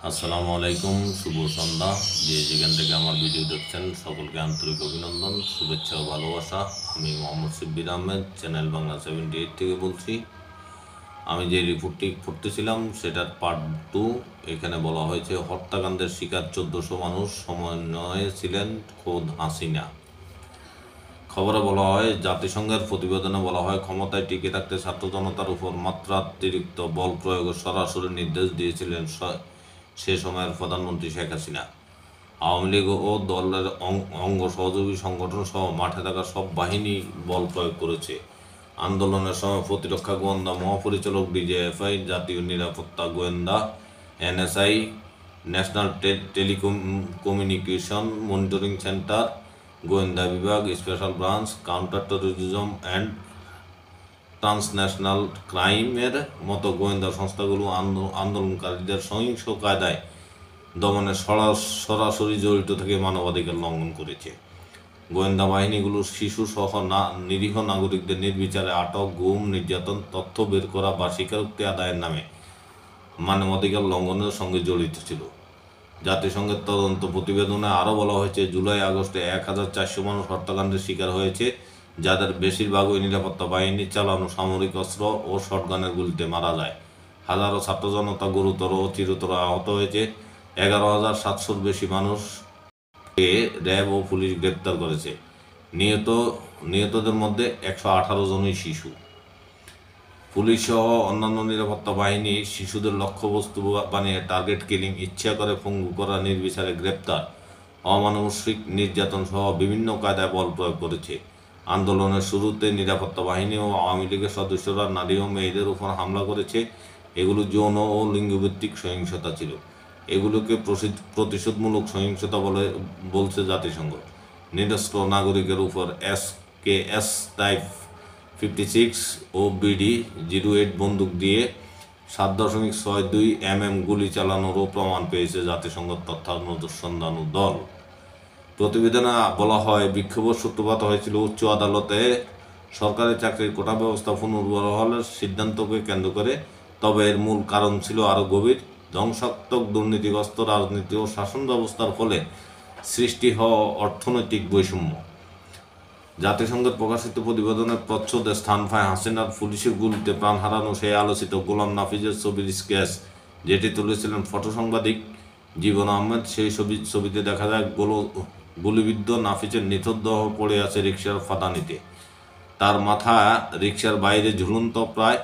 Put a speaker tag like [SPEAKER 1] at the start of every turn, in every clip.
[SPEAKER 1] আসসালামু আলাইকুম, শুভ সন্ধ্যা। যেখান থেকে আমার ভিডিও দেখছেন সকলকে আন্তরিক অভিনন্দন, শুভেচ্ছা ও ভালোবাসা। আমি মোহাম্মদ শিব্বির আহমেদ, চ্যানেল বাংলা 78 থেকে বলছি। আমি যে রিপোর্টটি পড়তেছিলাম সেটার পার্ট 2। এখানে বলা হয়েছে হত্যাকাণ্ডের শিকার 1400 মানুষ, সমন্বয়ে ছিলেন খোদ হাসিনা। খবরে বলা হয়, জাতিসংঘের প্রতিবেদনে বলা হয়, ক্ষমতায় টিকে থাকতে ছাত্র জনতার উপর মাত্রাতিরিক্ত বল প্রয়োগের সরাসরি নির্দেশ দিয়েছিলেন সে সময়ের প্রধানমন্ত্রী শেখ হাসিনা। আওয়ামী লীগ ও দলের অঙ্গ সহযোগী সংগঠন সহ মাঠে থাকা সব বাহিনী বল প্রয়োগ করেছে। আন্দোলনের সময় প্রতিরক্ষা গোয়েন্দা মহাপরিচালক ডিজিএফআই, জাতীয় নিরাপত্তা গোয়েন্দা NSI, national telecommunication monitoring centre, গোয়েন্দা বিভাগ, special branch, counter terrorism and transnational ক্রাইমের মতো গোয়েন্দা সংস্থাগুলো আন্দোলনকারীদের সহিংস কায়দায় দমনে সরাসরি জড়িত থেকে মানবাধিকার লঙ্ঘন করেছে। গোয়েন্দা বাহিনীগুলো শিশুসহ নিরীহ নাগরিকদের নির্বিচারে আটক, গুম, নির্যাতন, তথ্য বের করা বা স্বীকারোক্তি আদায়ের নামে মানবাধিকার লঙ্ঘনের সঙ্গে জড়িত ছিল। জাতিসংঘের তদন্ত প্রতিবেদনে আরও বলা হয়েছে, জুলাই আগস্টে 1400 মানুষ হত্যাকাণ্ডের শিকার হয়েছে, যাদের বেশিরভাগই নিরাপত্তা বাহিনী চালানো সামরিক অস্ত্র ও শটগানের গুলিতে মারা যায়। হাজারো ছাত্র জনতা গুরুতর ও চিরতর আহত হয়েছে। 11,700-র বেশি মানুষকে র্যাব ও পুলিশ গ্রেপ্তার করেছে। নিহতদের মধ্যে 118 জনই শিশু। পুলিশ সহ অন্যান্য নিরাপত্তা বাহিনী শিশুদের লক্ষ্যবস্তু বানিয়ে টার্গেট কিলিং, ইচ্ছা করে পঙ্গু করা, নির্বিচারে গ্রেপ্তার, অমানসিক নির্যাতন সহ বিভিন্ন কায়দায় বল প্রয়োগ করেছে। আন্দোলনের শুরুতে নিরাপত্তা বাহিনী ও আওয়ামী লীগের সদস্যরা নারী ও মেয়েদের উপর হামলা করেছে। এগুলো যৌন ও লিঙ্গভিত্তিক সহিংসতা ছিল। এগুলোকে প্রতিশোধমূলক সহিংসতা বলছে জাতিসংঘ। নিরস্ত্র নাগরিকের উপর SKS টাইপ 56 ও BD-08 বন্দুক দিয়ে 7.62 mm গুলি চালানোরও প্রমাণ পেয়েছে জাতিসংঘ তথ্য অনুসন্ধান দল। প্রতিবেদনে বলা হয়, বিক্ষোভের সূত্রপাত হয়েছিল উচ্চ আদালতে সরকারি চাকরির কোটা ব্যবস্থা পুনর্বহালের সিদ্ধান্তকে কেন্দ্র করে। তবে এর মূল কারণ ছিল আরও গভীর, ধ্বংসাত্মক দুর্নীতিগ্রস্ত রাজনীতি ও শাসন ব্যবস্থার ফলে সৃষ্টি হওয়া অর্থনৈতিক বৈষম্য। জাতিসংঘের প্রকাশিত প্রতিবেদনের প্রচ্ছদে স্থান পায় হাসিনার পুলিশের গুলিতে প্রাণ হারানো সেই আলোচিত গোলাম নাফিজের ছবির স্কেচ, যেটি তুলেছিলেন ফটো সাংবাদিক জীবন আহমেদ। সেই ছবিতে দেখা যায় গুলিবিদ্ধ নাফিজের নিথদেহ পড়ে আছে রিকশার ফাদানিতে। তার মাথা রিকশার বাইরে ঝুলন্ত, প্রায়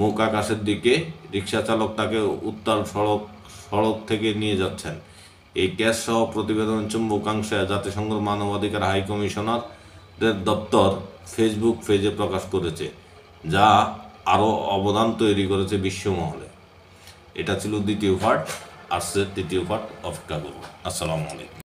[SPEAKER 1] মুখ আকাশের দিকে। রিকশা চালক তাকে উত্তাল সড়ক থেকে নিয়ে যাচ্ছেন। এই ক্যাশ সহ প্রতিবেদন চুম্বকাংশে জাতিসংঘের মানবাধিকার হাই কমিশনারের দপ্তর ফেসবুক পেজে প্রকাশ করেছে, যা আরও অবদান তৈরি করেছে বিশ্বমহলে। এটা ছিল দ্বিতীয় পার্ট। আসছে তৃতীয় পার্ট, অপেক্ষা করুন। আসসালামু আলাইকুম।